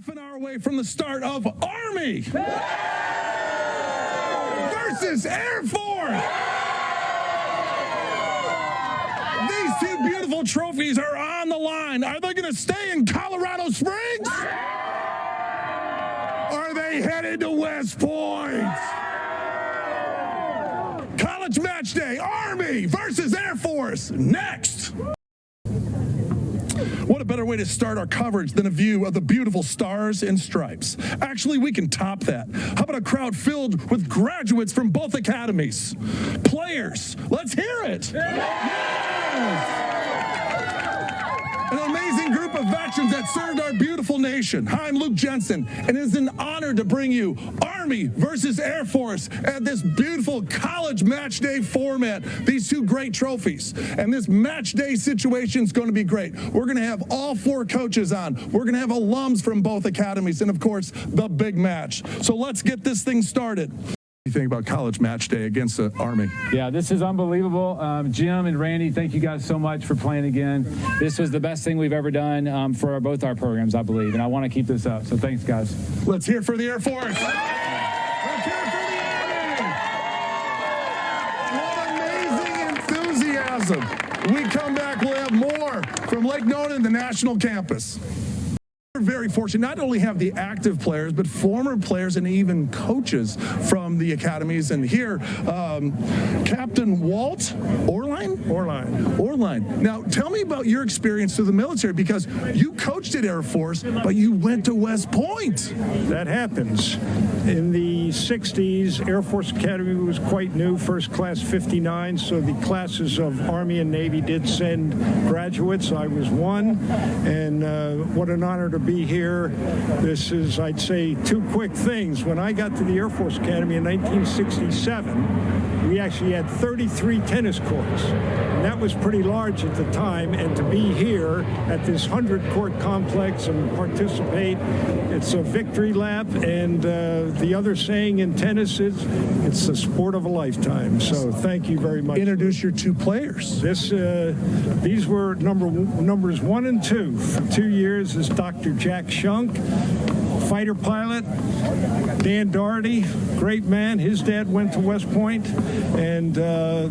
half an hour away from the start of Army versus Air Force. These two beautiful trophies are on the line. Are they going to stay in Colorado Springs? Are they headed to West Point? College Match Day, Army versus Air Force, next. What a better way to start our coverage than a view of the beautiful stars and stripes. Actually, we can top that. How about a crowd filled with graduates from both academies? Players, let's hear it. Yes. An amazing group of veterans that served our beautiful nation. Hi, I'm Luke Jensen, and it is an honor to bring you Army versus Air Force at this beautiful College Match Day format. These two great trophies. And this match day situation is going to be great. We're going to have all four coaches on. We're going to have alums from both academies, and of course, the big match. So let's get this thing started. What do you think about College Match Day against the Army? Yeah, this is unbelievable. Jim and Randy, thank you guys so much for playing again. This was the best thing we've ever done for both our programs, I believe, and I want to keep this up. So thanks, guys. Let's hear it for the Air Force. Let's hear it for the Army. What amazing enthusiasm. We come back, we'll have more from Lake Nona and the national campus. We're very fortunate not to only have the active players, but former players and even coaches from the academies. And here, Captain Walt Orline. Now, tell me about your experience through the military, because you coached at Air Force, but you went to West Point. That happens. In the 60s, Air Force Academy was quite new, first class 59, so the classes of Army and Navy did send graduates. I was one, and what an honor to be here. This is, I'd say, two quick things. When I got to the Air Force Academy in 1967, we actually had 33 tennis courts. And that was pretty large at the time, and to be here at this 100-court complex and participate, it's a victory lap, and the other saying in tennis is, it's the sport of a lifetime. So thank you very much. Introduce your two players. These were numbers 1 and 2. For 2 years is Dr. Jack Shunk, fighter pilot. Dan Doherty, great man. His dad went to West Point, and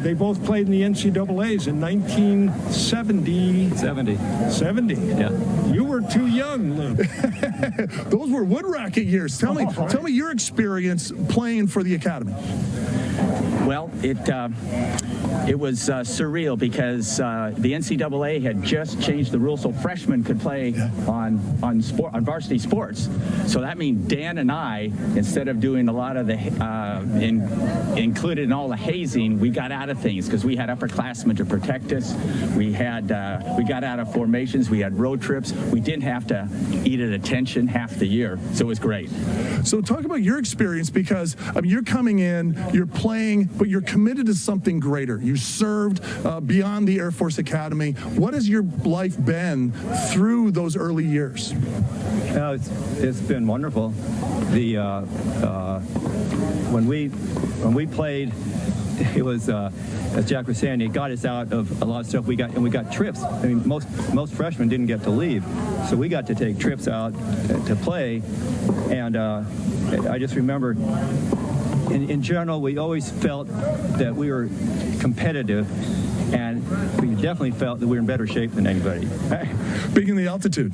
they both played in the NCAAs in 1970. 70. Yeah. You were too young, Luke. Those were wood racket years. Tell me your experience playing for the academy. Well, it was surreal, because the NCAA had just changed the rules so freshmen could play on varsity sports. So that means Dan and I, instead of doing a lot of the included in all the hazing, we got out of things because we had upperclassmen to protect us. We got out of formations. We had road trips. We didn't have to eat at attention half the year. So it was great. So talk about your experience, because you're coming in, you're playing, but you're committed to something greater. You served beyond the Air Force Academy. What has your life been through those early years? It's been wonderful. When we played, it was as Jack was saying, it got us out of a lot of stuff. We got trips. I mean, most freshmen didn't get to leave, so we got to take trips out to play. And I just remember, in general, we always felt that we were competitive, and we definitely felt that we were in better shape than anybody. Speaking of the altitude.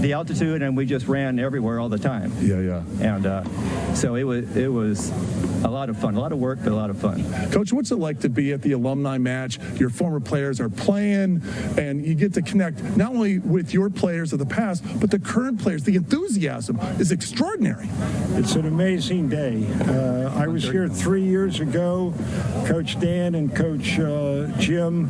The altitude, and we just ran everywhere all the time. Yeah. And so it was a lot of fun, a lot of work, but a lot of fun. Coach, what's it like to be at the alumni match? Your former players are playing, and you get to connect not only with your players of the past, but the current players. The enthusiasm is extraordinary. It's an amazing day. I was here 3 years ago. Coach Dan and Coach Jim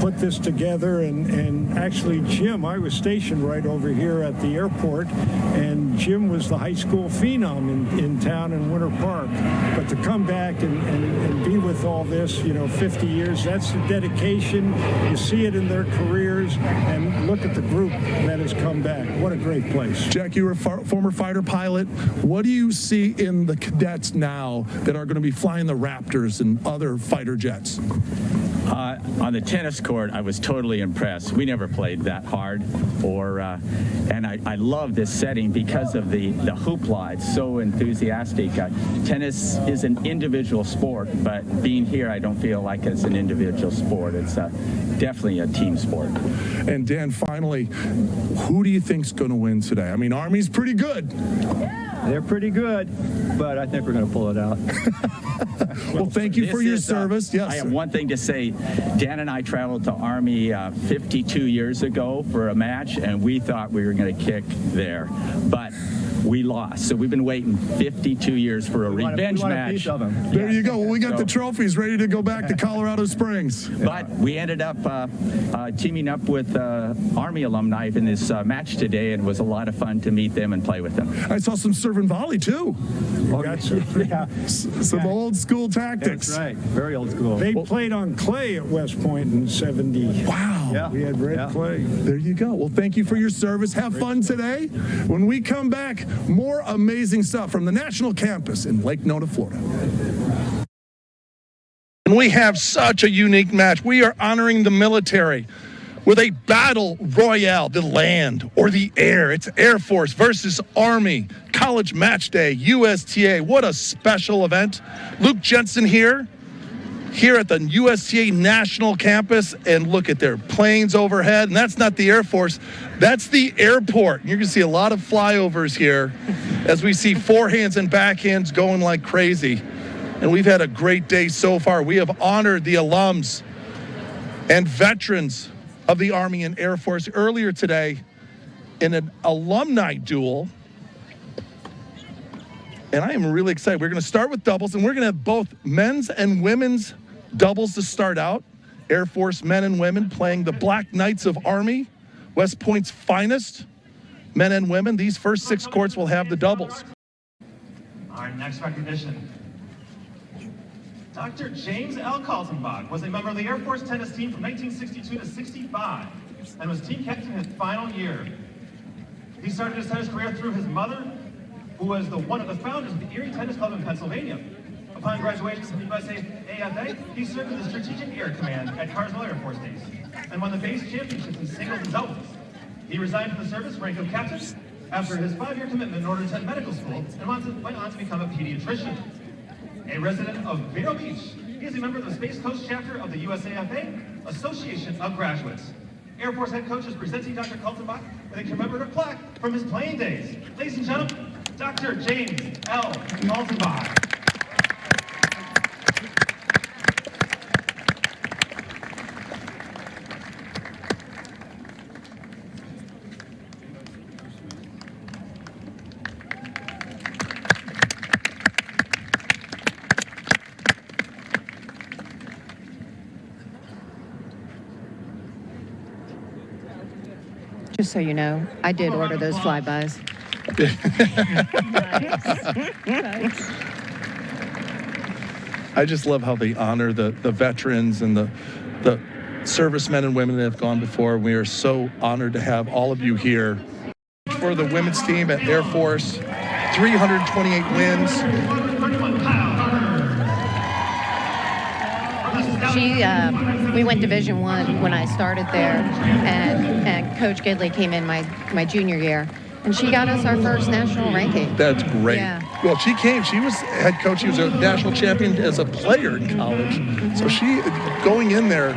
put this together, and actually, Jim, I was stationed right over here at the airport, and Jim was the high school phenom in town in Winter Park. But to come back and be with all this, 50 years, that's the dedication. You see it in their careers, and look at the group that has come back. What a great place. Jack, you were a former fighter pilot. What do you see in the cadets now that are going to be flying the Raptors and other fighter jets? On the tennis court, I was totally impressed. We never played that hard, and I love this setting because of the hoopla. It's so enthusiastic. Tennis is an individual sport, but being here, I don't feel like it's an individual sport. It's definitely a team sport. And Dan, finally, who do you think's going to win today? I mean, Army's pretty good. They're pretty good, but I think we're going to pull it out. Well, thank you for your service. Yes. I have one thing to say. Dan and I traveled to Army 52 years ago for a match, and we thought we were going to kick there. But we lost. So we've been waiting 52 years for a revenge match. A piece of them. There you go. Well, we got the trophies ready to go back to Colorado Springs. But we ended up teaming up with Army alumni in this match today, and it was a lot of fun to meet them and play with them. I saw some serve and volley, too. Oh, that's Some old school tactics. That's right. Very old school. They played on clay at West Point in 70. Wow. Yeah. We had red clay. There you go. Well, thank you for your service. Have fun today. When we come back, more amazing stuff from the National Campus in Lake Nona, Florida. And we have such a unique match. We are honoring the military with a battle royale, the land or the air. It's Air Force versus Army, College MatchDay, USTA. What a special event. Luke Jensen here at the USTA National Campus, and look at their planes overhead. And that's not the Air Force, that's the airport. You're going to see a lot of flyovers here as we see forehands and backhands going like crazy. And we've had a great day so far. We have honored the alums and veterans of the Army and Air Force earlier today in an alumni duel. And I am really excited. We're going to start with doubles, and we're going to have both men's and women's doubles to start out. Air Force men and women playing the Black Knights of Army, West Point's finest men and women. These first 6 courts will have the doubles. Our next recognition. Dr. James L. Kaltenbach was a member of the Air Force tennis team from 1962 to 65 and was team captain in his final year. He started his tennis career through his mother, who was one of the founders of the Erie Tennis Club in Pennsylvania. Upon graduation from the USAFA, he served in the Strategic Air Command at Carswell Air Force Base and won the base championships in singles and doubles. He resigned from the service, rank of captain, after his 5-year commitment in order to attend medical school, and went on to become a pediatrician. A resident of Vero Beach, he is a member of the Space Coast chapter of the USAFA Association of Graduates. Air Force head coach is presenting Dr. Kaltenbach with a commemorative plaque from his playing days. Ladies and gentlemen, Dr. James L. Kaltenbach. Just so you know, I did order those flybys. I just love how they honor the veterans and the servicemen and women that have gone before. We are so honored to have all of you here. For the women's team at Air Force, 328 wins. We went Division I when I started there, and Coach Gidley came in my junior year, and she got us our first national ranking. That's great. Yeah. Well, she was head coach. She was a national champion as a player in college. So she, going in there,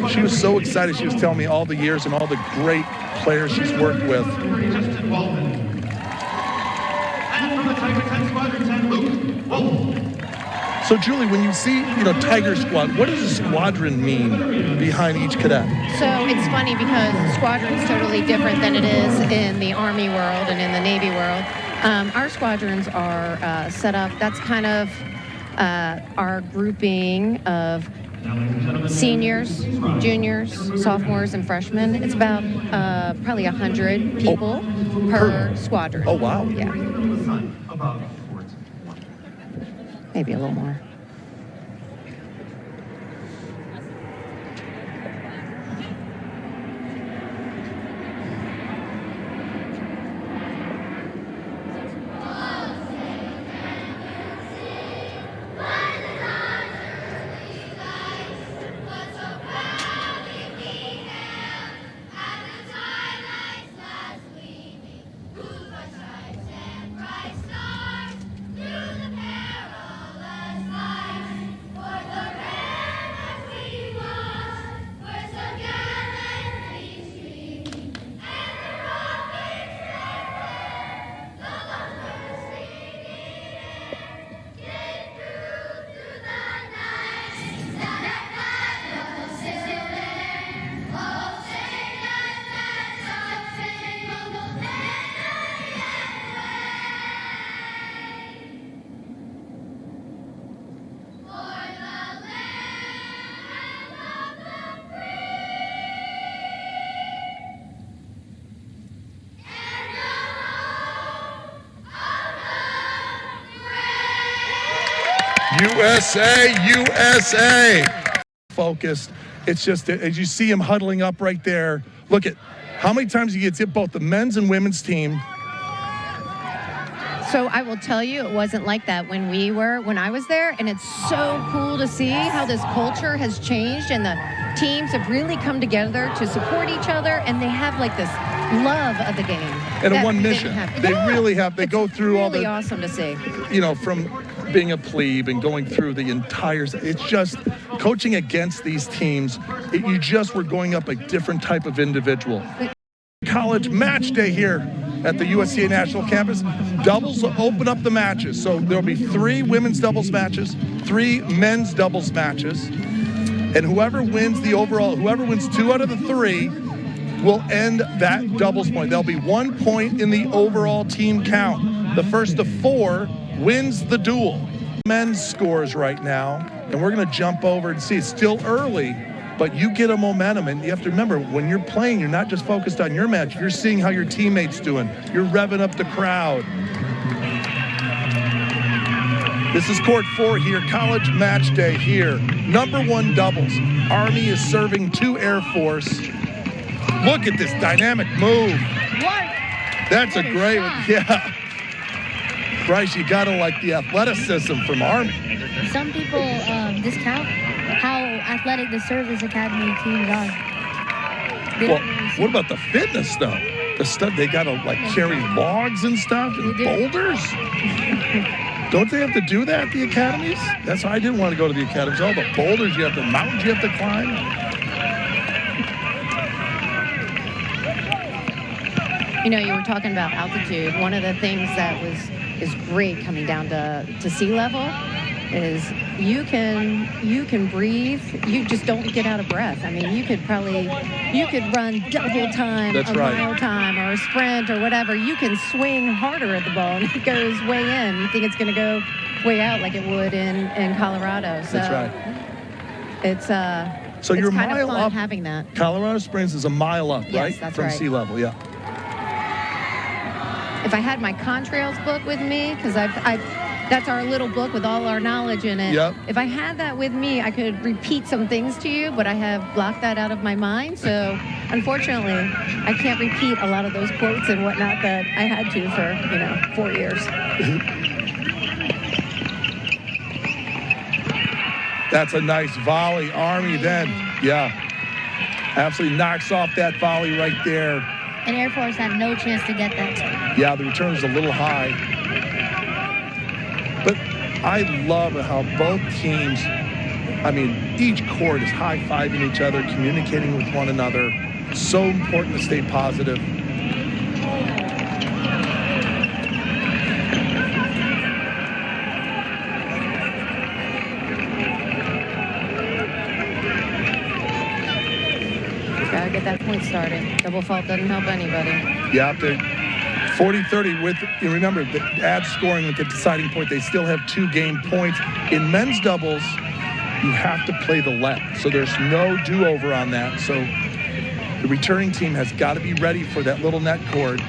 she was so excited. She was telling me all the years and all the great players she's worked with. Justin Waldman. And from the Tiger 10 Squadron 10, Luke Wolf. So, Julie, when you see, Tiger Squad, what does a squadron mean behind each cadet? So it's funny because squadron's totally different than it is in the Army world and in the Navy world. Our squadrons are set up, that's kind of our grouping of seniors, juniors, sophomores, and freshmen. It's about probably 100 people per squadron. Oh, wow. Yeah. Maybe a little more. USA, USA. Focused. It's just, as you see him huddling up right there, look at how many times he gets hit, both the men's and women's team. So I will tell you, it wasn't like that when I was there, and it's so cool to see how this culture has changed, and the teams have really come together to support each other, and they have like this love of the game. And one mission. They really have. They go through all the. Really awesome to see. You know, from being a plebe and going through the entire. It's just coaching against these teams. You just were going up a different type of individual. College match day here at the USTA National Campus. Doubles will open up the matches. So there'll be 3 women's doubles matches, 3 men's doubles matches. And whoever wins whoever wins 2 out of the 3 will end that doubles point. There'll be 1 point in the overall team count. The first of 4 wins the duel. Men's scores right now, and we're gonna jump over and see. It's still early, but you get a momentum, and you have to remember, when you're playing, you're not just focused on your match, you're seeing how your teammate's doing. You're revving up the crowd. This is court 4 here, college match day here. Number 1 doubles. Army is serving to Air Force. Look at this dynamic move. That's a great one, yeah. Bryce, you gotta like the athleticism from Army. Some people discount how athletic the service academy teams are. Well, what about the fitness stuff? The stuff they gotta like carry logs and stuff and boulders. Don't they have to do that at the academies? That's why I didn't want to go to the academies. All the boulders you have to, mountains you have to climb. You know, you were talking about altitude. One of the things that is great coming down to sea level is you can breathe. You just don't get out of breath. I mean, you could run double time, mile time, or a sprint or whatever. You can swing harder at the ball and it goes way in. You think it's going to go way out like it would in Colorado. So that's right. It's so you're kind mile of fun up. Having that. Colorado Springs is a mile up, yes, right? That's from right. sea level, yeah. If I had my contrails book with me, because that's our little book with all our knowledge in it. Yep. If I had that with me, I could repeat some things to you, but I have blocked that out of my mind. So unfortunately, I can't repeat a lot of those quotes and whatnot that I had to for, 4 years. That's a nice volley. Army then, yeah. Absolutely knocks off that volley right there. And Air Force had no chance to get that. Yeah, the return is a little high. But I love how both teams, each court is high-fiving each other, communicating with one another. So important to stay positive. Gotta get that point started. Double fault doesn't help anybody. Yeah, after 40-30 with, remember, the add scoring with the deciding point, they still have 2 game points. In men's doubles, you have to play the let. So there's no do-over on that. So the returning team has got to be ready for that little net cord.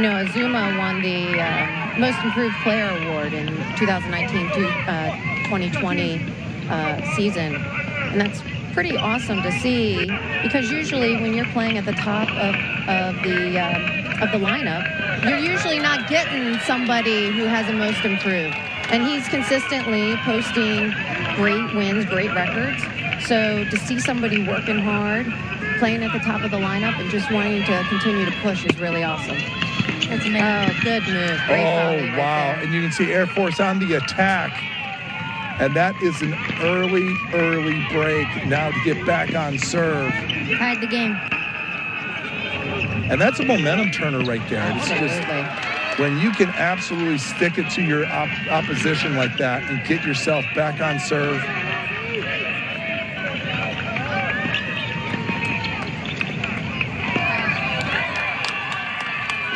Azuma won the Most Improved Player Award in 2019-2020 season. And that's pretty awesome to see, because usually when you're playing at the top of the lineup, you're usually not getting somebody who has a Most Improved. And he's consistently posting great wins, great records. So to see somebody working hard, playing at the top of the lineup and just wanting to continue to push is really awesome. That's amazing. Oh, good move. Great volley right wow. there. And you can see Air Force on the attack. And that is an early break now to get back on serve. Tied the game. And that's a momentum turner right there. Absolutely. It's just when you can absolutely stick it to your opposition like that and get yourself back on serve.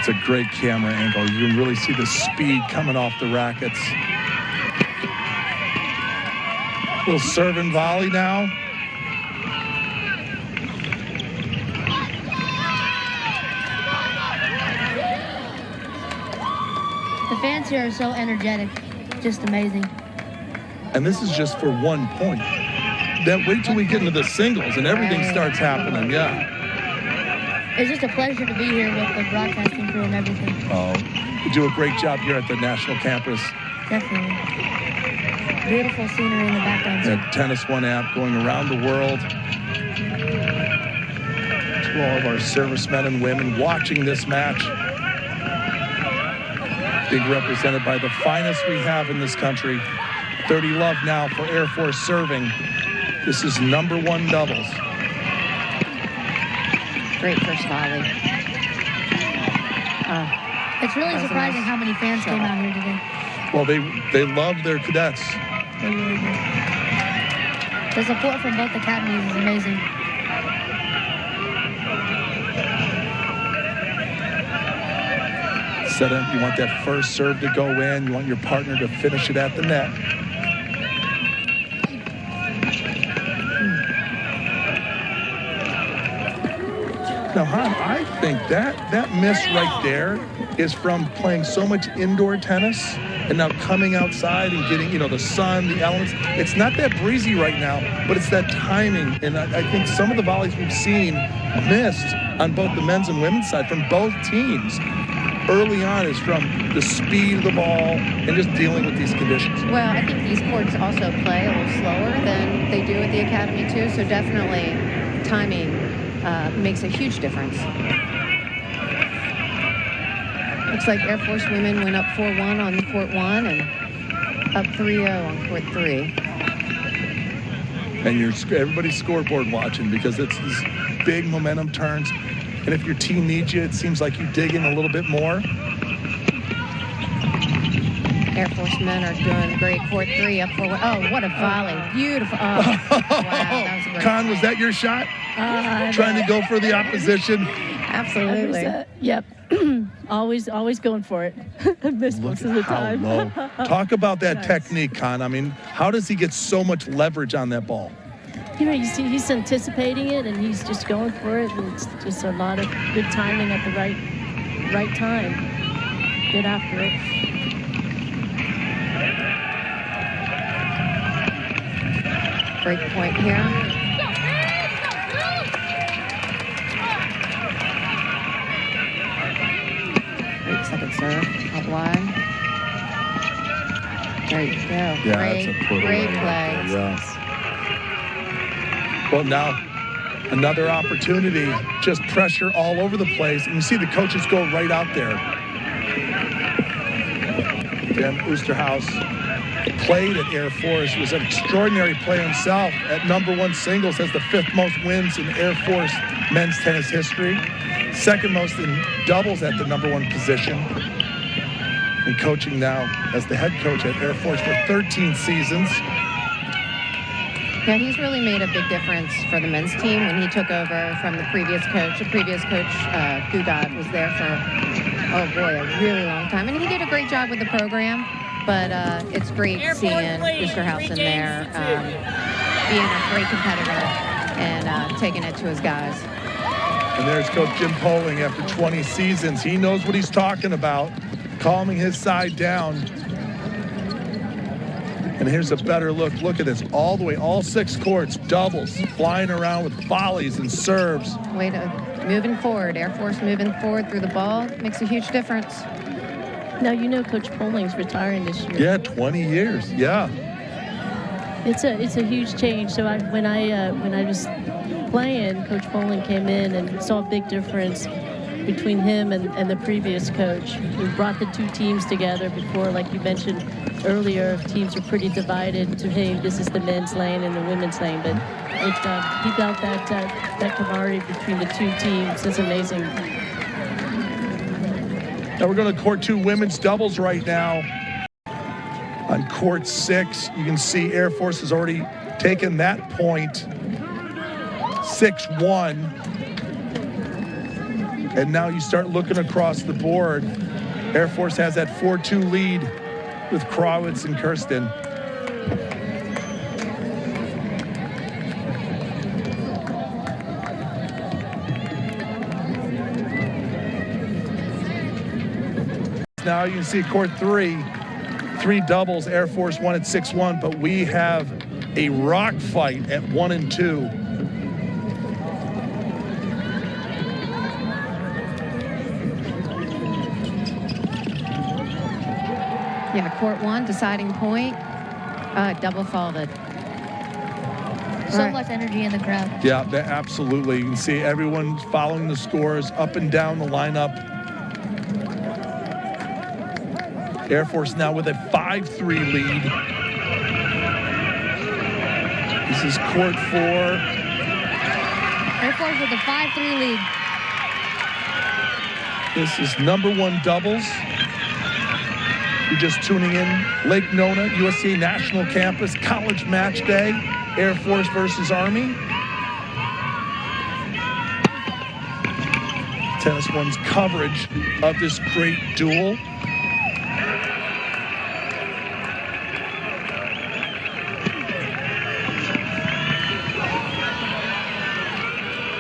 It's a great camera angle. You can really see the speed coming off the rackets. Little serve and volley now. The fans here are so energetic, just amazing. And this is just for 1 point. Then wait till we get into the singles and everything starts happening. Yeah. It's just a pleasure to be here with the broadcasting crew and everything. Oh, you do a great job here at the national campus. Definitely. Beautiful scenery in the background. The TennisOne app going around the world. To all of our servicemen and women watching this match. Being represented by the finest we have in this country. 30 love now for Air Force serving. This is #1 doubles. Great first volley. It's really surprising how many fans came out here today. Well, they love their cadets. They really do. The support from both academies is amazing. Set up, you want that first serve to go in. You want your partner to finish it at the net. Now, Han, I think that miss right there is from playing so much indoor tennis and now coming outside and getting, the sun, the elements. It's not that breezy right now, but it's that timing. And I think some of the volleys we've seen missed on both the men's and women's side from both teams early on is from the speed of the ball and just dealing with these conditions. Well, I think these courts also play a little slower than they do at the academy too, so definitely timing makes a huge difference. Looks like Air Force women went up 4-1 on court 1 and up 3-0 on court 3. And everybody's scoreboard watching because it's these big momentum turns. And if your team needs you, it seems like you dig in a little bit more. Air Force men are doing great. Court 3 up 4-1. Oh, what a volley. Beautiful. Oh, wow, that was great. Con, was that your shot? Trying to go for the opposition? Absolutely. Yep. always going for it. Missed most of the time. Low. Talk about that technique, Con. I mean, how does he get so much leverage on that ball? He's anticipating it, and he's just going for it. And it's just a lot of good timing at the right time. Get after it. Break point here. Great second serve, out wide. There you go. Yeah, great play. Yeah. Well, now another opportunity, just pressure all over the place. And you see the coaches go right out there. Dan Oosterhuis played at Air Force, was an extraordinary player himself at #1 singles, has the 5th most wins in Air Force men's tennis history, 2nd most in doubles at the #1 position, and coaching now as the head coach at Air Force for 13 seasons. Yeah, he's really made a big difference for the men's team when he took over from the previous coach. The previous coach, Gugad, was there for, a really long time. And he did a great job with the program, but it's great seeing Oosterhuis in there being a great competitor and taking it to his guys. And there's Coach Jim Poling after 20 seasons. He knows what he's talking about, calming his side down. And here's a better look. Look at this, all the way, all 6 courts, doubles, flying around with volleys and serves. Moving forward, Air Force moving forward through the ball makes a huge difference. Now Coach Poling's retiring this year. Yeah, 20 years. Yeah. It's a huge change. So when I was playing, Coach Poling came in and saw a big difference between him and the previous coach. We brought the 2 teams together before, like you mentioned earlier, teams are pretty divided to, hey, this is the men's lane and the women's lane, but he built that camaraderie between the 2 teams. It's amazing. Now we're going to court 2 women's doubles right now. On court 6, you can see Air Force has already taken that point, 6-1. And now you start looking across the board. Air Force has that 4-2 lead with Krawitz and Kirsten. Now you can see court three doubles. Air Force won at 6-1, but we have a rock fight at 1 and 2. Yeah, court 1, deciding point, double faulted. So much energy in the crowd. Yeah, absolutely. You can see everyone following the scores up and down the lineup. Air Force now with a 5-3 lead. This is court 4. Air Force with a 5-3 lead. This is number 1 doubles. You're just tuning in. Lake Nona, USTA National Campus, College MatchDay, Air Force versus Army. TennisOne's coverage of this great duel.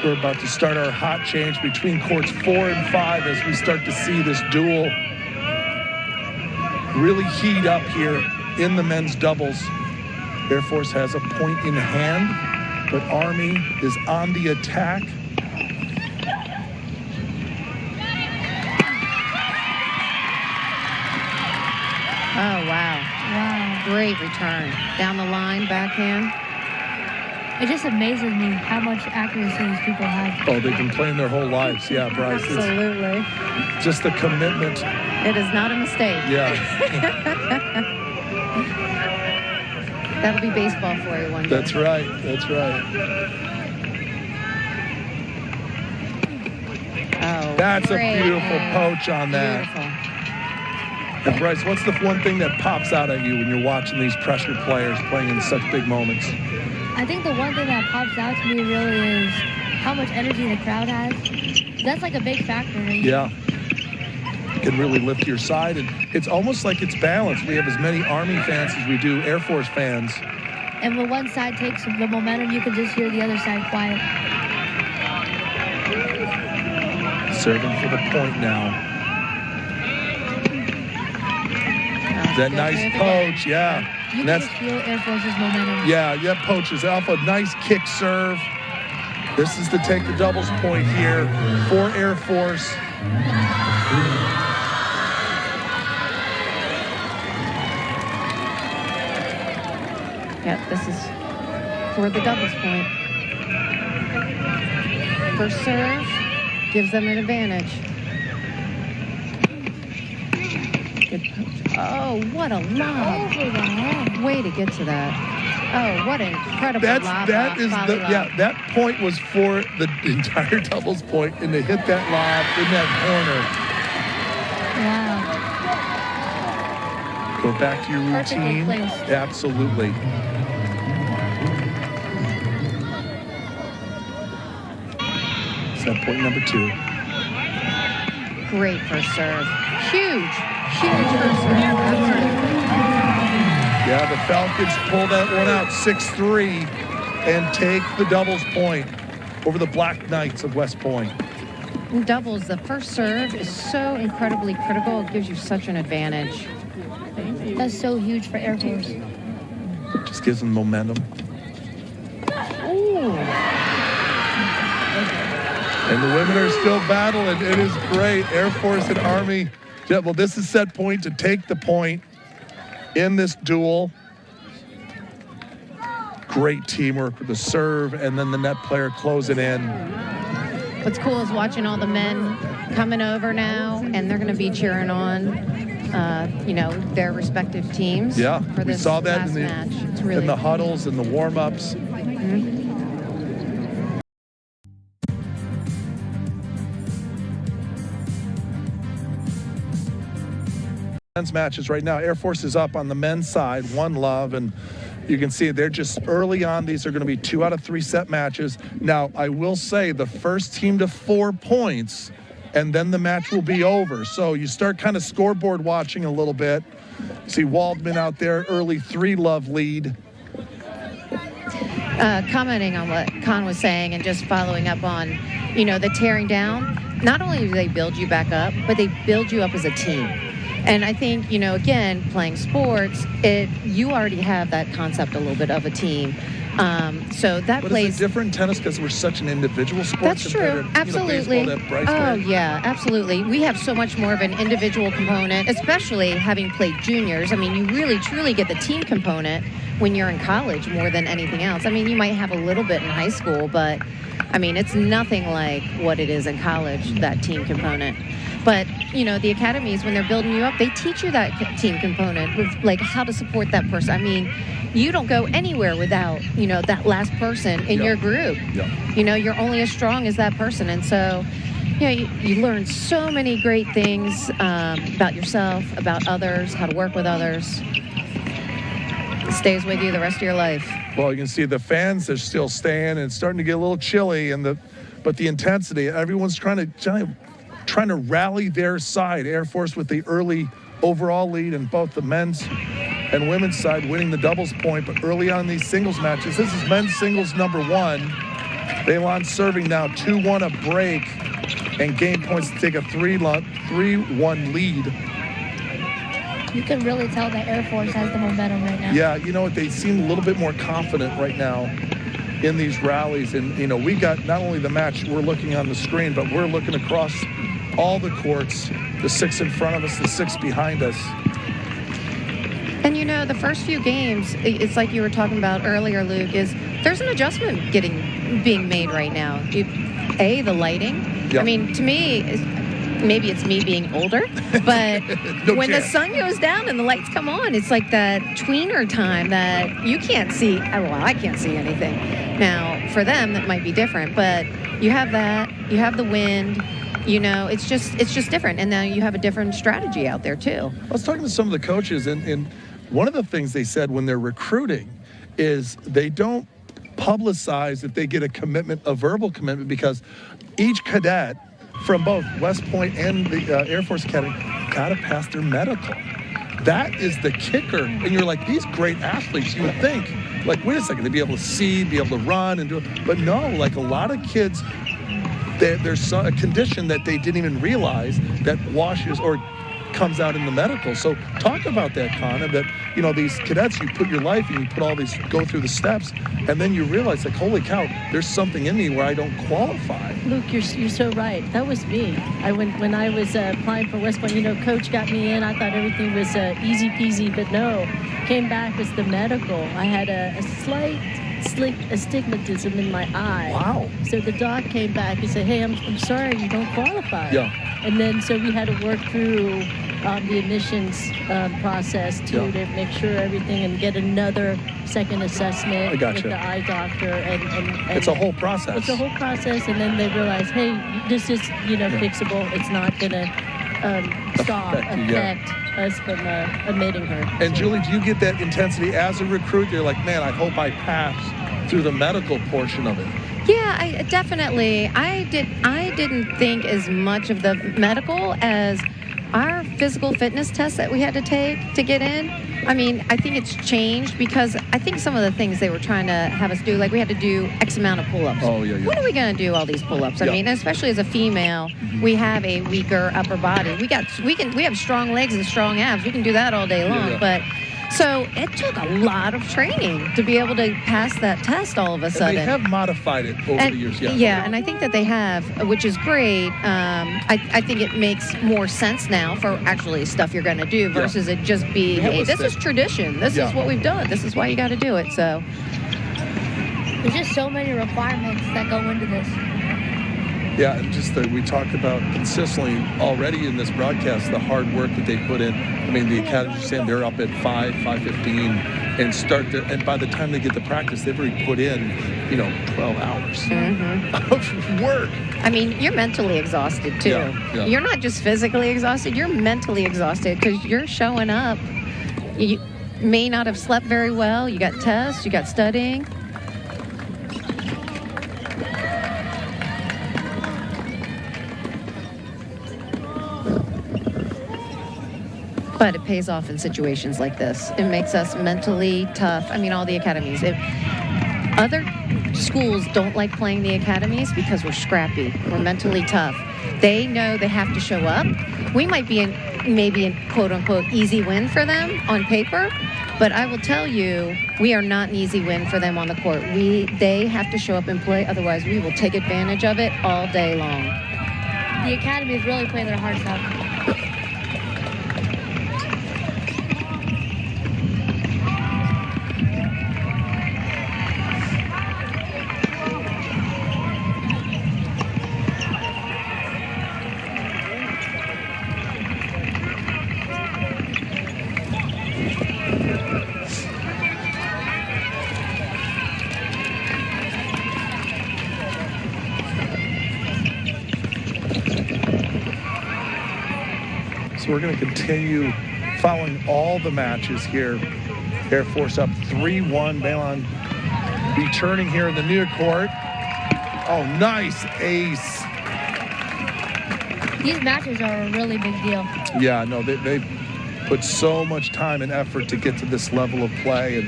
We're about to start our hot change between courts 4 and 5 as we start to see this duel really heat up here in the men's doubles. Air Force has a point in hand, but Army is on the attack. Oh, wow. Wow. Great return. Down the line, backhand. It just amazes me how much accuracy these people have. Oh, they've been playing their whole lives. Yeah, Bryce. Absolutely. It's just the commitment. It is not a mistake. Yeah. That'll be baseball for you one day. That's right. That's right. Oh, That's great. a beautiful poach on that. Beautiful. And Bryce, what's the one thing that pops out at you when you're watching these pressured players playing in such big moments? I think the one thing that pops out to me really is how much energy the crowd has. That's like a big factor. Yeah. Can really lift your side. And it's almost like it's balanced. We have as many Army fans as we do Air Force fans. And when one side takes the momentum, you can just hear the other side quiet. Serving for the point now. That nice poach, yeah. You can just feel Air Force's momentum. Yeah, poaches off a nice kick serve. This is to take the doubles point here for Air Force. Yep, this is for the doubles point. First serve gives them an advantage. Good poach. Oh, what a lob. Over the head. Way to get to that. Oh, what an incredible lob. That point was for the entire doubles point, and to hit that lob in that corner. Wow. Go back to your routine. Perfectly placed. Absolutely. Set point number 2. Great first serve. Huge first serve. Absolutely. Yeah, the Falcons pull that one out 6-3 and take the doubles point over the Black Knights of West Point. In doubles, the first serve is so incredibly critical. It gives you such an advantage. That's so huge for Air Force. Just gives them momentum. Ooh. And the women are still battling. It is great. Air Force and Army. Yeah, well, this is set point to take the point in this duel. Great teamwork with the serve and then the net player closing in. What's cool is watching all the men coming over now, and they're going to be cheering on, their respective teams. Yeah, for this we saw that last match. It's really in the huddles and the warm-ups. Mm-hmm. Men's matches right now. Air Force is up on the men's side, 1-love, and you can see they're just early on. These are going to be 2 out of 3 set matches. Now, I will say the first team to 4 points and then the match will be over. So you start kind of scoreboard watching a little bit. See Waldman out there, early 3-love lead. Commenting on what Con was saying and just following up on, the tearing down, not only do they build you back up, but they build you up as a team. And I think, again, playing sports, you already have that concept a little bit of a team. So that plays. Is it different in tennis because we're such an individual sport? That's true. Absolutely. Baseball, yeah, absolutely. We have so much more of an individual component, especially having played juniors. I mean, you really, truly get the team component when you're in college more than anything else. I mean, you might have a little bit in high school, but I mean, it's nothing like what it is in college, that team component. But, the academies, when they're building you up, they teach you that team component, with, like, how to support that person. I mean, you don't go anywhere without, that last person in your group. You're only as strong as that person. And so, you learn so many great things about yourself, about others, how to work with others. It stays with you the rest of your life. Well, you can see the fans are still staying, and it's starting to get a little chilly, but the intensity, everyone's trying to rally their side. Air Force with the early overall lead in both the men's and women's side, winning the doubles point. But early on in these singles matches, this is men's singles number 1. Bailon serving now 2-1 a break, and game points to take a 3-1 lead. You can really tell that Air Force has the momentum right now. Yeah, they seem a little bit more confident right now in these rallies. And, we got not only the match we're looking on the screen, but we're looking across all the courts, the 6 in front of us, the 6 behind us. And, the first few games, it's like you were talking about earlier, Luke, is there's an adjustment being made right now. The lighting. Yep. I mean, to me, maybe it's me being older, but when the sun goes down and the lights come on, it's like that tweener time that you can't see. Well, I can't see anything. Now, for them, that might be different, but you have that. You have the wind. It's just different. And now you have a different strategy out there, too. I was talking to some of the coaches, and one of the things they said when they're recruiting is they don't publicize if they get a verbal commitment, because each cadet from both West Point and the Air Force Academy got to pass their medical. That is the kicker. And you're like, these great athletes, you would think, like, wait a second, they'd be able to see, be able to run and do it. But no, like a lot of kids, there's a condition that they didn't even realize that washes or comes out in the medical. So talk about that, Connor, that, these cadets, you put your life and you put all these, go through the steps, and then you realize, like, holy cow, there's something in me where I don't qualify. Luke, you're so right. That was me. When I was applying for West Point, Coach got me in. I thought everything was easy peasy, but no. Came back was the medical. I had a slight astigmatism in my eye. Wow. So the doc came back and said, hey, I'm sorry, you don't qualify. Yeah. And then so we had to work through the admissions process to make sure everything, and get another second assessment with the eye doctor. And it's a whole process. It's a whole process, and then they realize, hey, this is fixable. It's not going to affect us from admitting her. And Julie, do you get that intensity as a recruit? You're like, man, I hope I pass through the medical portion of it. Yeah, I definitely. I didn't think as much of the medical as our physical fitness test that we had to take to get in. I mean, I think it's changed because I think some of the things they were trying to have us do, like we had to do X amount of pull-ups. Oh, yeah. When are we going to do all these pull-ups? I mean, especially as a female, we have a weaker upper body. We have strong legs and strong abs. We can do that all day long, but so it took a lot of training to be able to pass that test all of a sudden. And they have modified it over the years, Yeah, and I think that they have, which is great. I think it makes more sense now for actually stuff you're going to do versus it just be, hey, this is tradition. This is what we've done. This is why you got to do it. So there's just so many requirements that go into this. Yeah, and just that we talked about consistently already in this broadcast, the hard work that they put in. I mean, the Academy is saying they're up at 5:15 and start there, and by the time they get to practice, they've already put in, 12 hours of work. I mean, you're mentally exhausted too. Yeah. You're not just physically exhausted, you're mentally exhausted because you're showing up. You may not have slept very well. You got tests, you got studying. But it pays off in situations like this. It makes us mentally tough. I mean, all the academies. Other schools don't like playing the academies because we're scrappy. We're mentally tough. They know they have to show up. We might be maybe a quote-unquote easy win for them on paper, but I will tell you, we are not an easy win for them on the court. They have to show up and play, otherwise we will take advantage of it all day long. The academy is really playing their hearts out. So we're going to continue following all the matches here. Air Force up 3-1. Balon returning here in the near court. Oh, nice ace. These matches are a really big deal. Yeah, no, they've put so much time and effort to get to this level of play,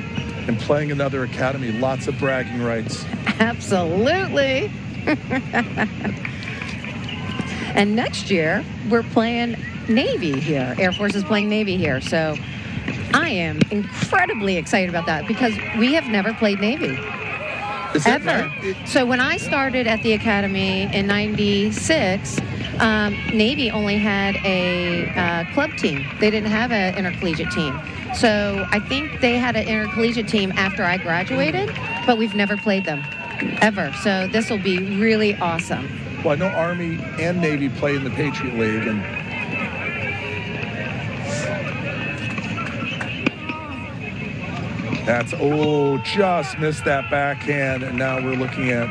and playing another academy, lots of bragging rights. Absolutely. And next year, we're playing Navy here. Air Force is playing Navy here. So I am incredibly excited about that because we have never played Navy. Ever. So when I started at the academy in '96, Navy only had a club team. They didn't have an intercollegiate team. So I think they had an intercollegiate team after I graduated, but we've never played them, ever. So this will be really awesome. Well, I know Army and Navy play in the Patriot League, and that's, just missed that backhand, and now we're looking at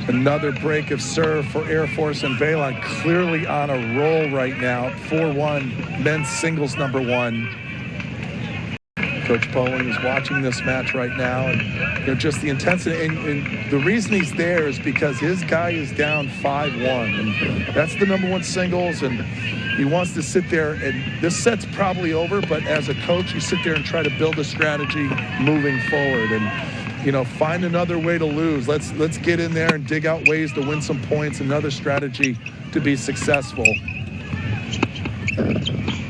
another break of serve for Air Force, and Balon clearly on a roll right now. 4-1, men's singles #1. Coach Poling is watching this match right now, and just the intensity, and the reason he's there is because his guy is down 5-1, and that's the #1 singles, and he wants to sit there, and this set's probably over, but as a coach, you sit there and try to build a strategy moving forward, and find another way to lose. Let's get in there and dig out ways to win some points, another strategy to be successful.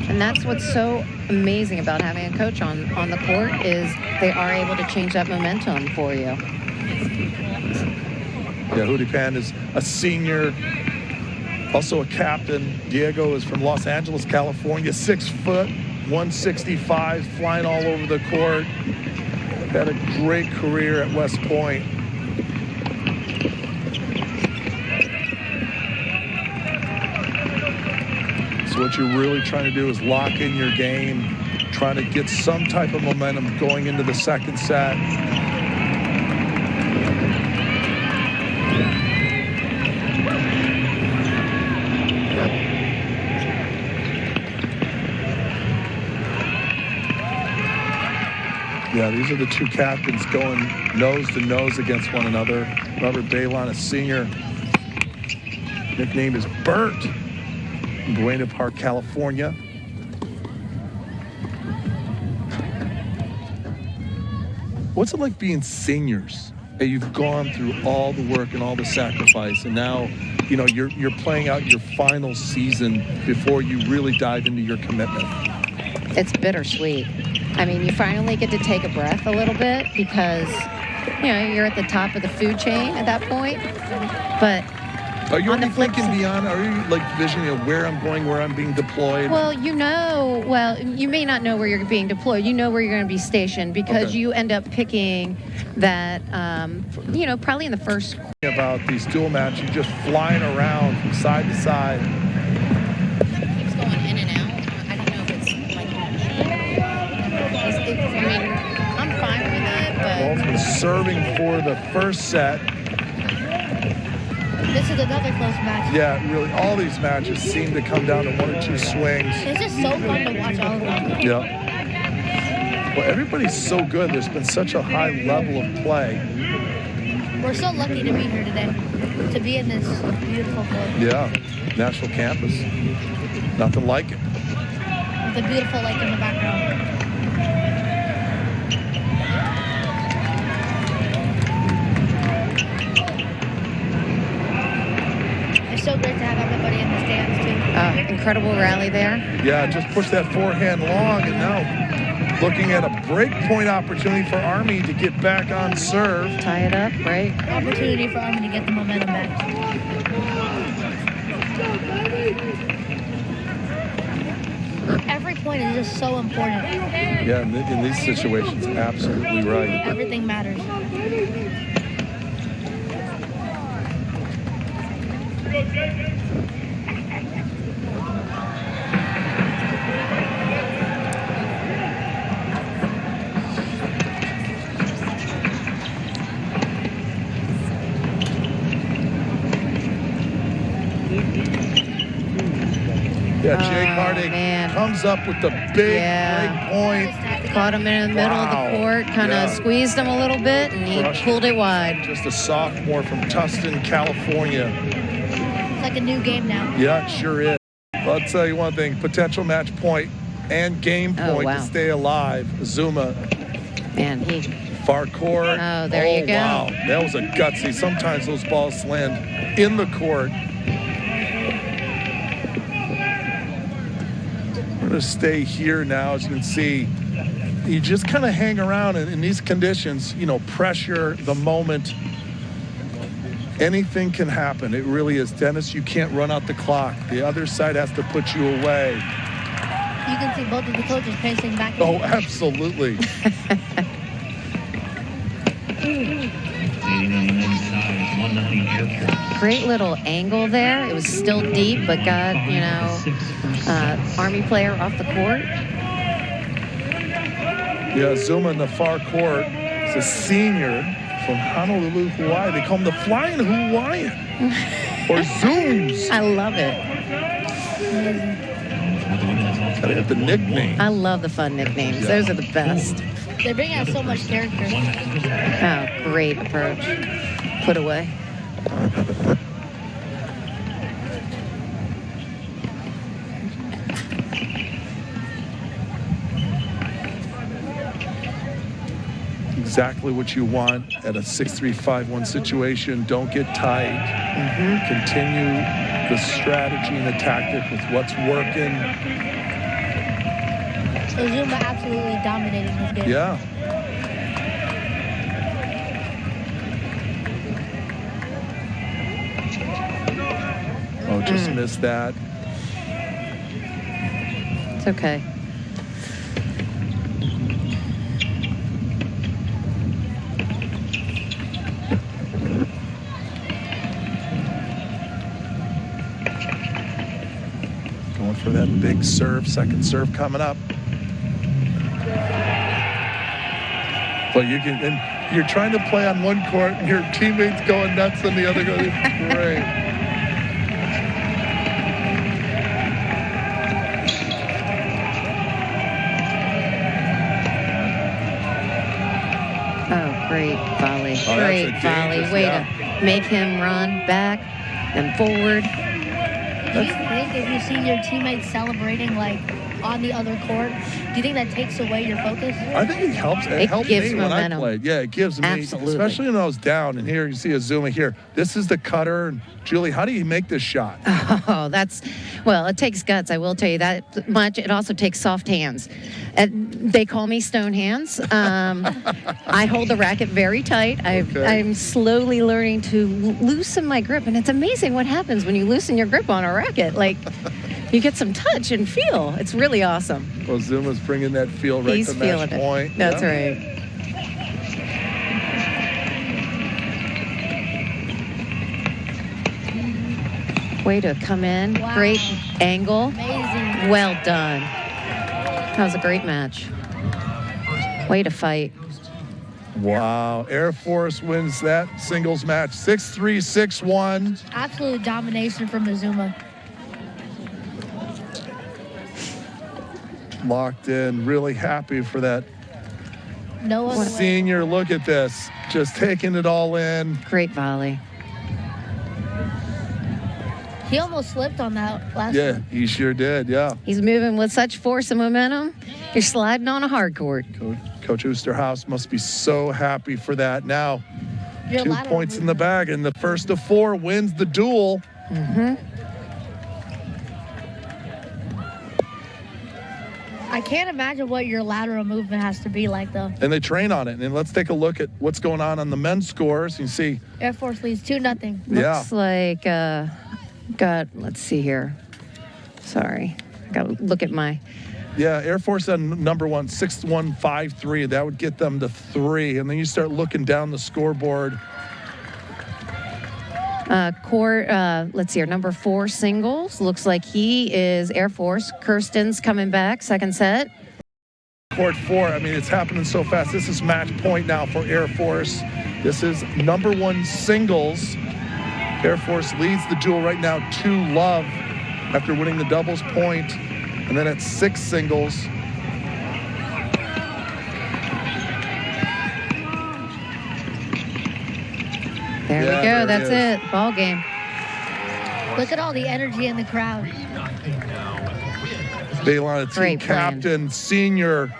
And that's what's so amazing about having a coach on the court is they are able to change that momentum for you. Yeah, Hootie Pan is a senior, also a captain. Diego is from Los Angeles, California, 6 foot, 165, flying all over the court. Had a great career at West Point. So what you're really trying to do is lock in your game, trying to get some type of momentum going into the second set. Yeah, these are the two captains going nose to nose against one another. Robert Balon, a senior. Nickname is Bert. Buena Park, California. What's it like being seniors? Hey, you've gone through all the work and all the sacrifice, and now, you're playing out your final season before you really dive into your commitment. It's bittersweet. I mean, you finally get to take a breath a little bit because, you're at the top of the food chain at that point. But are you already thinking beyond? Are you visioning where I'm going, where I'm being deployed? Well, you may not know where you're being deployed. You know where you're going to be stationed because you end up picking that, probably in the first. About these dual matches, just flying around from side to side. It keeps going in and out. I don't know if it's I'm fine with it, but. Ball's been serving for the first set. This is another close match. Yeah, really, all these matches seem to come down to 1 or 2 swings. It's just so fun to watch all of them. Yeah. Well, everybody's so good. There's been such a high level of play. We're so lucky to be here today, to be in this beautiful court. Yeah, national campus. Nothing like it. with a beautiful lake in the background. It's so great to have everybody in the stands, too. Incredible rally there. Yeah, just push that forehand long, and now looking at a break point opportunity for Army to get back on serve. Tie it up, right? Opportunity for Army to get the momentum back. Every point is just so important. Yeah, in these situations, absolutely right. Everything matters. Yeah, Jake Harding comes up with the big break point. Caught him in the middle of the court, kind of squeezed him a little bit, and he pulled it wide. Just a sophomore from Tustin, California. It's like a new game now. Yeah, it sure is. Well, I'll tell you one thing, potential match point and game point to stay alive. Zuma. Man, far court. Oh, there you go. Wow, that was a gutsy. Sometimes those balls land in the court. We're going to stay here now. As you can see, you just kind of hang around in these conditions, you know, pressure, the moment. Anything can happen. It really is. Dennis, you can't run out the clock. The other side has to put you away. You can see both of the coaches pacing back. Oh, absolutely. Great little angle there. It was still deep, but got, you know, Army player off the court. Yeah, Zuma in the far court is a senior from Honolulu, Hawaii. They call him the Flying Hawaiian or Zooms. I love it. Gotta have the nickname. I love the fun nicknames. Yeah. Those are the best. They bring out so much character. Oh, great approach. Put away. Exactly what you want at a 6-3-5-1 situation. Don't get tight. Continue the strategy and the tactic with what's working. So Zuma absolutely dominating this game. Yeah. Oh, just missed that. It's okay. Going for that big serve, second serve coming up. Well, you can, and you're trying to play on one court, and your teammates going nuts on the other. Great. Great volley. Oh, great volley. Way to make him run back and forward. Do you think if you see your teammates celebrating like on the other court, do you think that takes away your focus? I think it helps. It helped gives me momentum. when I played. Yeah, it gives me, especially when I was down. And here you see a Zuma here. This is the cutter. And Julie, how do you make this shot? Oh, well, it takes guts. I will tell you that much. It also takes soft hands. They call me stone hands. I hold the racket very tight. I'm slowly learning to loosen my grip, and it's amazing what happens when you loosen your grip on a racket. Like, you get some touch and feel. It's really awesome. Well, Zuma's bringing that feel right to match point. That's right. Way to come in. Wow. Great angle. Amazing. Well done. That was a great match. Way to fight. Wow. Air Force wins that singles match 6-3, 6-1. Absolute domination from Azuma. Locked in. Really happy for that No senior. Look at this. Just taking it all in. Great volley. He almost slipped on that last Yeah, one. he sure did, yeah. He's moving with such force and momentum. You're sliding on a hard court. Coach Oosterhouse must be so happy for that. Now, Your 2 lateral points in the movement. bag, and the first of 4 wins the duel. I can't imagine what your lateral movement has to be like, though. And they train on it. And let's take a look at what's going on the men's scores. You see, Air Force leads 2-0. yeah. Looks like, let's see here. Sorry. I got to look at my. Yeah, Air Force on number 1, 6-1-5-3. That would get them to 3. And then you start looking down the scoreboard. Let's see here. Number 4 singles. Looks like he is Air Force. Kirsten's coming back. Second set. Court 4, I mean, it's happening so fast. This is match point now for Air Force. This is number 1 singles. Air Force leads the duel right now 2-love after winning the doubles point. And then it's 6 singles. There we go. there it That's is. it. Ball game. Look at all the energy in the crowd. Baylon, team Great plan. captain, senior,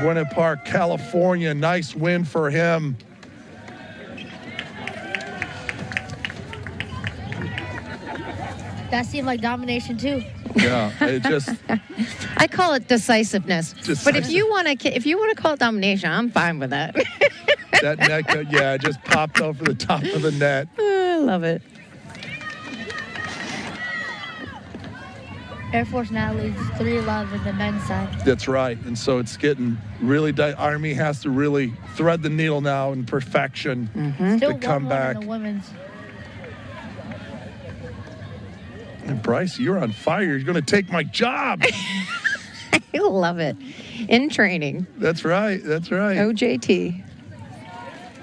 Buena Park, California. Nice win for him. That seemed like domination, too. Yeah, it just I call it decisiveness. But if you want to call it domination, I'm fine with that. that net, yeah, just popped over the top of the net. I love it. Air Force now leads 3-love in the men's side. That's right, and so it's getting really. Army has to really thread the needle now in perfection Still to come 1-1 back. in the women's. And Bryce, you're on fire. You're going to take my job. I love it. In training. That's right. That's right. OJT.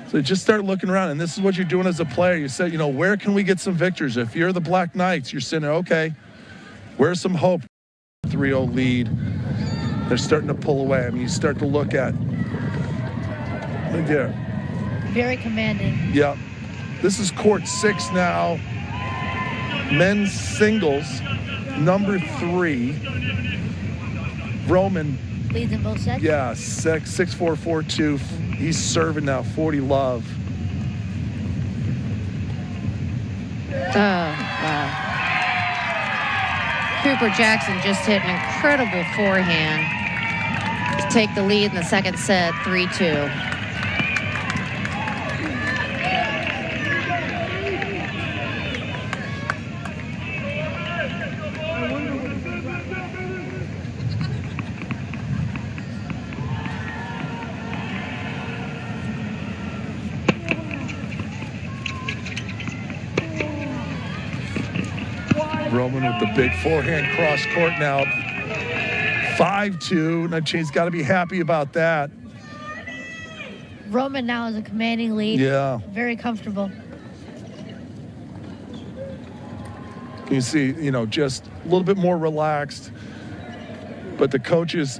So just start looking around, and this is what you're doing as a player. You said, where can we get some victories? If you're the Black Knights, you're sitting there, okay, where's some hope? 3-0 lead. They're starting to pull away. I mean, you start to look at. Look there. Very commanding. Yeah. This is court 6 now. Men's singles, number 3. Roman. Leads in both sets. Yeah, 6-4-4-2. He's serving now, 40-love. Oh, wow. Cooper Jackson just hit an incredible forehand to take the lead in the second set, 3-2. Roman with the big forehand cross court now. 5-2. Now Shane's got to be happy about that. Roman now has a commanding lead. Yeah. Very comfortable. You see, just a little bit more relaxed. But the coaches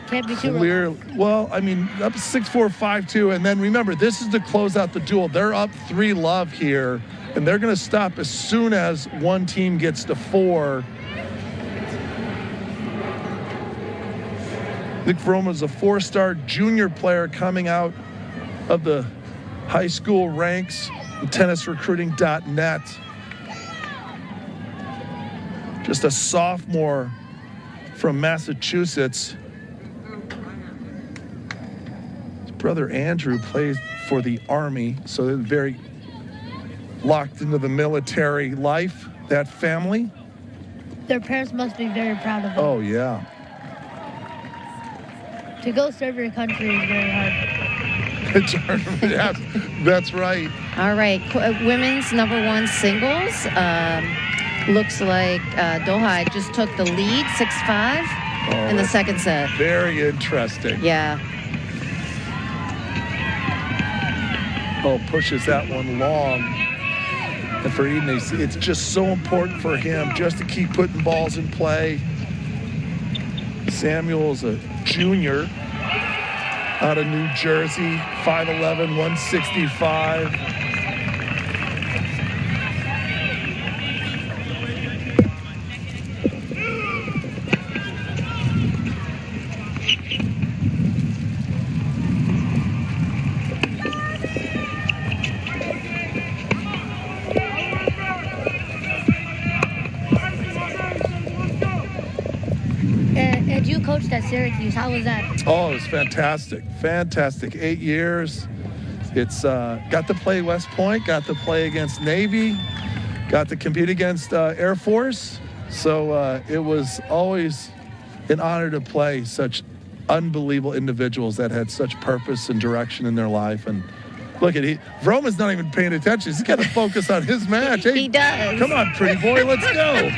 Can't be too clear. relaxed. Well, I mean, up 6-4, 5-2. And then remember, this is to close out the duel. They're up 3-love here. And they're going to stop as soon as one team gets to 4. Nick Vroman is a 4-star junior player coming out of the high school ranks, tennisrecruiting.net. Just a sophomore from Massachusetts. His brother Andrew plays for the Army, so they're very locked into the military life, that family. Their parents must be very proud of them. Oh, yeah. To go serve your country is very hard. Yes, that's right. All right, women's number 1 singles. Looks like Doha just took the lead, 6-5 in the second set. Very interesting. Yeah. Oh, pushes that one long. And for Eden, it's just so important for him just to keep putting balls in play. Samuel's a junior out of New Jersey, 5'11", 165. you coached at Syracuse. How was that? Oh, it was fantastic. Fantastic. 8 years. It's got to play West Point, got to play against Navy, got to compete against Air Force. So it was always an honor to play such unbelievable individuals that had such purpose and direction in their life. And look at Vroman's not even paying attention. He's got to focus on his match. Hey, He does. Come on, pretty boy, let's go.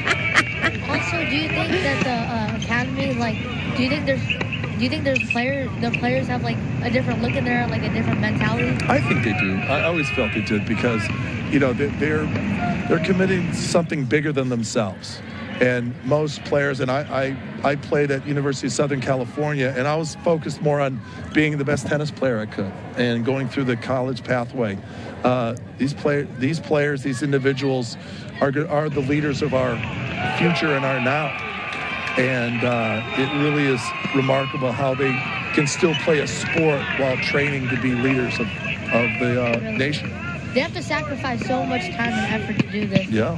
Also, do you think that the academy, like, do you think there's the players have like a different look in there, like a different mentality? I think they do. I always felt they did because, you know, they're committing to something bigger than themselves. And most players, and I played at University of Southern California, and I was focused more on being the best tennis player I could and going through the college pathway. These players, these individuals are the leaders of our future and our now. And it really is remarkable how they can still play a sport while training to be leaders of the nation. They have to sacrifice so much time and effort to do this. Yeah.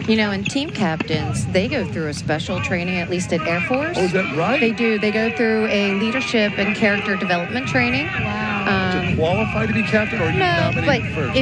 You know, and team captains, they go through a special training, at least at Air Force. Oh, is that right? They do. They go through a leadership and character development training. Wow. To qualify to be captain, or are you No, but nominated first?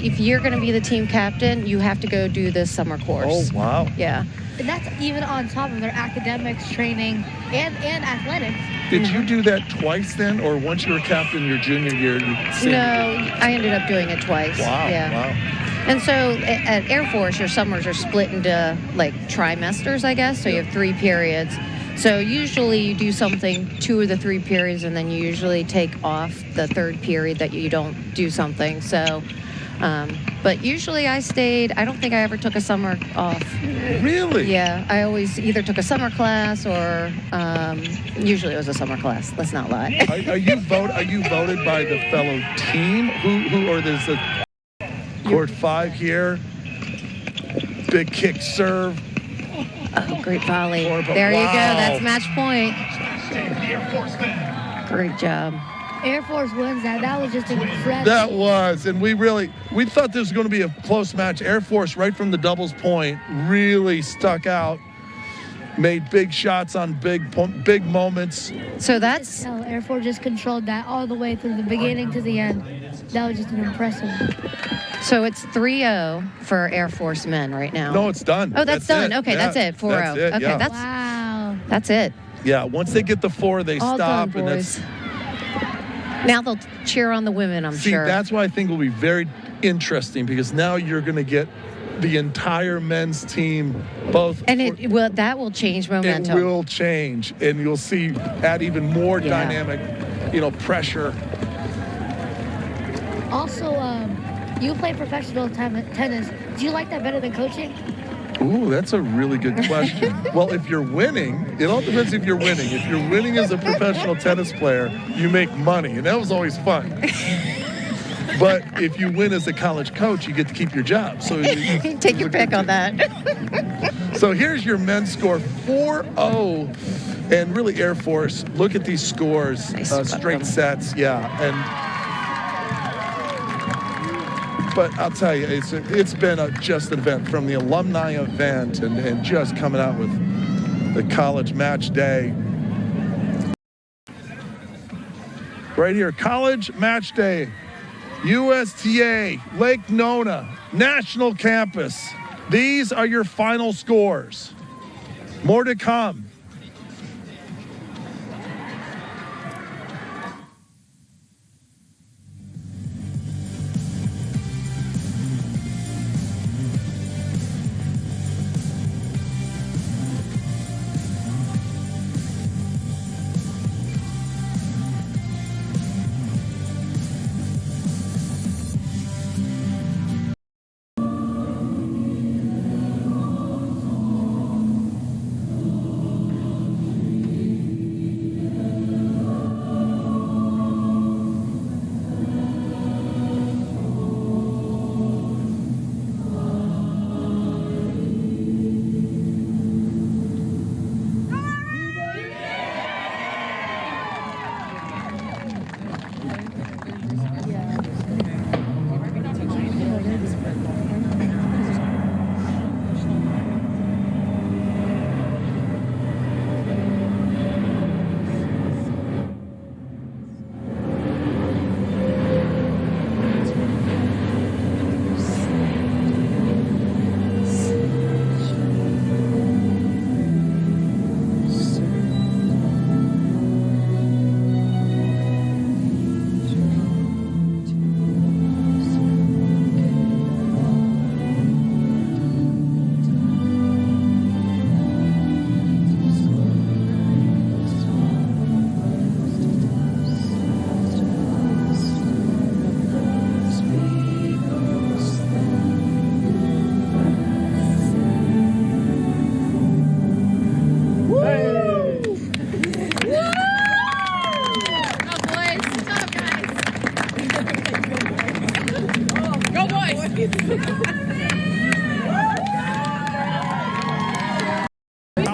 if you're going to be the team captain, you have to go do this summer course. Oh, wow. Yeah. And that's even on top of their academics, training, and athletics. Did you do that twice then, or once you were captain your junior year? No, I ended up doing it twice. Wow. Yeah. Wow. And so at Air Force, your summers are split into like trimesters, I guess. So you have 3 periods. So usually you do something 2 of the 3 periods, and then you usually take off the 3rd period that you don't do something. So, but usually I stayed. I don't think I ever took a summer off. Really? Yeah, I always either took a summer class or usually it was a summer class. Let's not lie. Are you voted by the fellow team? Who or there's a court 5 here? Big kick serve. Oh, great volley. Wow. There you go. That's match point. Great job. Air Force wins that. That was just incredible. That was, and we thought this was going to be a close match. Air Force, right from the doubles point, really stuck out, made big shots on big moments. So that's Air Force just controlled that all the way from the beginning to the end. That was just an impressive. So it's 3-0 for Air Force men right now. No, it's done. Oh, that's done. It. Okay, Yeah, that's it. 4-0. That's it, Okay, yeah. Wow. that's it. Yeah, once they get the 4, they All stop, done, and boys. Now they'll cheer on the women, I'm sure. That's why I think it will be very interesting, because now you're going to get the entire men's team, both. And that will change momentum. It will change, and you'll see add even more dynamic, pressure. Also, you play professional tennis. Do you like that better than coaching? Ooh, that's a really good question. Well, if you're winning, it all depends if you're winning. If you're winning as a professional tennis player, you make money, and that was always fun. But if you win as a college coach, you get to keep your job. So take your pick on that. So here's your men's score, 4-0. And really, Air Force, look at these scores, straight sets, But I'll tell you, it's been just an event, from the alumni event and just coming out with the College MatchDay. Right here, College MatchDay, USTA, Lake Nona, National Campus. These are your final scores. More to come.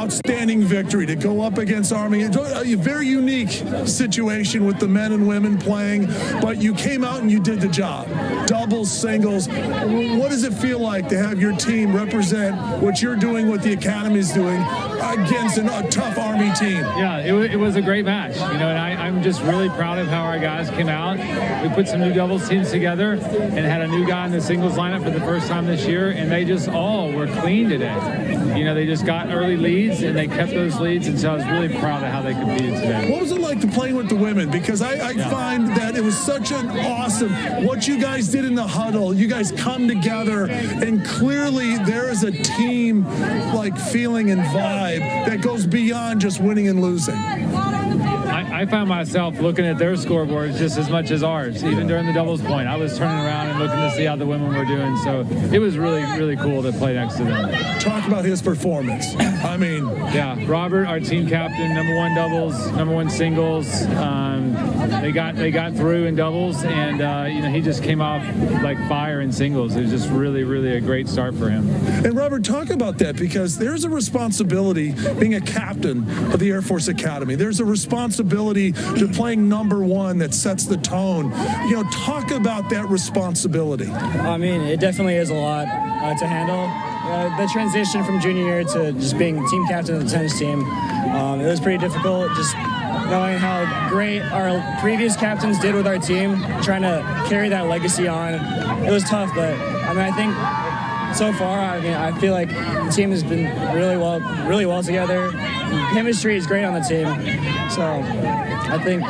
outstanding victory to go up against Army. A very unique situation with the men and women playing, but you came out and you did the job. Doubles, singles. What does it feel like to have your team represent what you're doing, what the Academy's doing against a tough Army team? Yeah, it was a great match. And I'm just really proud of how our guys came out. We put some new doubles teams together and had a new guy in the singles lineup for the first time this year, and they just all were clean today. They just got early leads, and they kept those leads, and so I was really proud of how they competed today. What was it like to play with the women? Because I find that it was such an awesome, what you guys did in the huddle. You guys come together, and clearly there is a team feeling and vibe that goes beyond just winning and losing. I found myself looking at their scoreboards just as much as ours, even during the doubles point. I was turning around and looking to see how the women were doing, so it was really, really cool to play next to them. Talk about his performance. Yeah, Robert, our team captain, #1 doubles, #1 singles. They got through in doubles, and he just came off like fire in singles. It was just really, really a great start for him. And Robert, talk about that, because there's a responsibility being a captain of the Air Force Academy. There's a responsibility to playing #1 that sets the tone. Talk about that responsibility. It definitely is a lot to handle. The transition from junior year to just being team captain of the tennis team, it was pretty difficult. Just knowing how great our previous captains did with our team, trying to carry that legacy on. It was tough, but I think so far, I feel like the team has been really well together. Chemistry is great on the team, so I think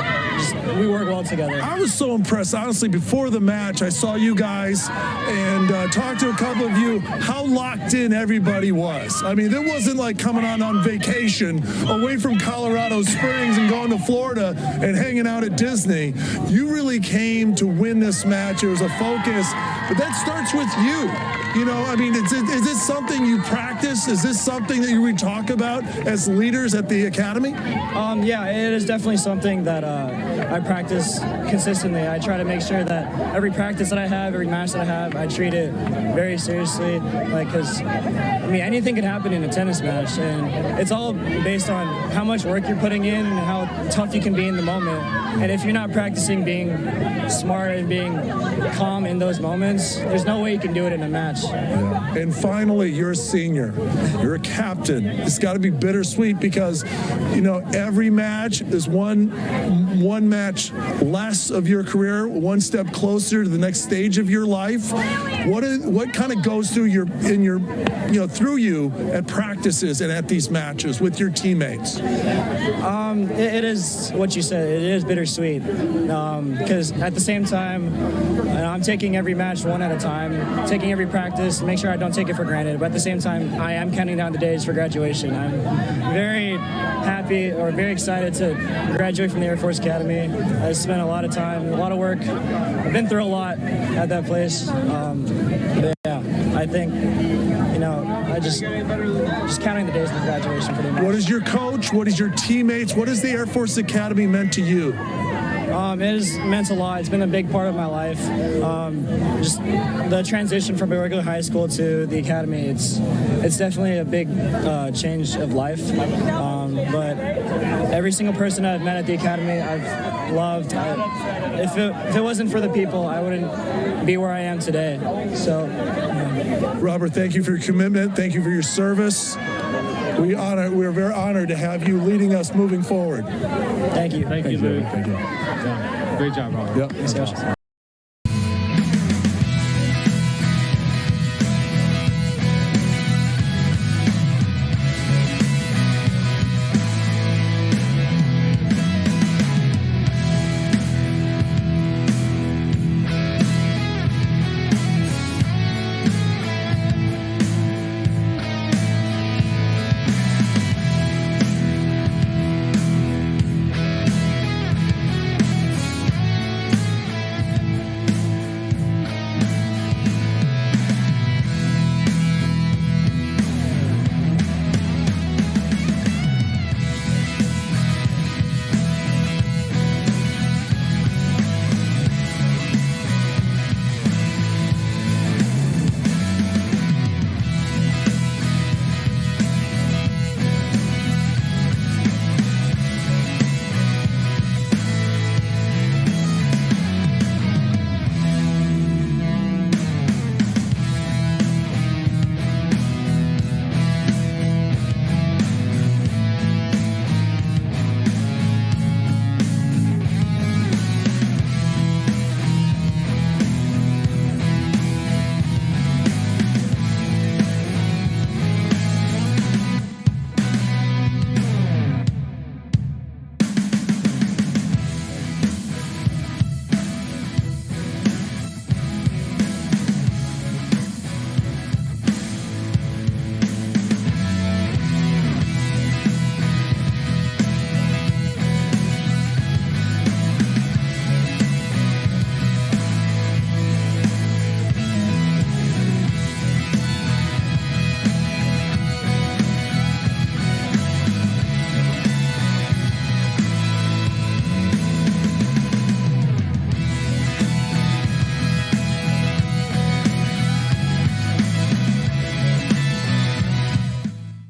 we work well together. I was so impressed, honestly. Before the match, I saw you guys and talked to a couple of you, how locked in everybody was. It wasn't like coming on vacation away from Colorado Springs and going to Florida and hanging out at Disney. You really came to win this match. It was a focus, but that starts with you. Is this something you practice? Is this something that you talk about as leaders at the Academy? Yeah, it is definitely something that I practice consistently. I try to make sure that every practice that I have, every match that I have, I treat it very seriously. Because anything can happen in a tennis match, and it's all based on how much work you're putting in and how tough you can be in the moment. And if you're not practicing being smart and being calm in those moments, there's no way you can do it in a match. Yeah. And finally, you're a senior. You're a captain. It's got to be bittersweet because, every match is one match less of your career, one step closer to the next stage of your life. What kind of goes through through you at practices and at these matches with your teammates? It is what you said. It is bittersweet because at the same time, I'm taking every match one at a time, taking every practice, make sure I don't take it for granted. But at the same time, I am counting down the days for graduation. I'm very happy or very excited to graduate from the Air Force Academy. I spent a lot of time, a lot of work. I've been through a lot at that place. But yeah, I think, I just counting the days for graduation pretty much. What is your coach? What is your teammates? What has the Air Force Academy meant to you? It has meant a lot. It's been a big part of my life. Just the transition from a regular high school to the academy, it's definitely a big change of life. But every single person I've met at the academy, I've loved. If it wasn't for the people, I wouldn't be where I am today. So, Robert, thank you for your commitment. Thank you for your service. We're very honored to have you leading us moving forward. Thank you. Thank you, Lou. Thank you. Great job, Robert. Yep.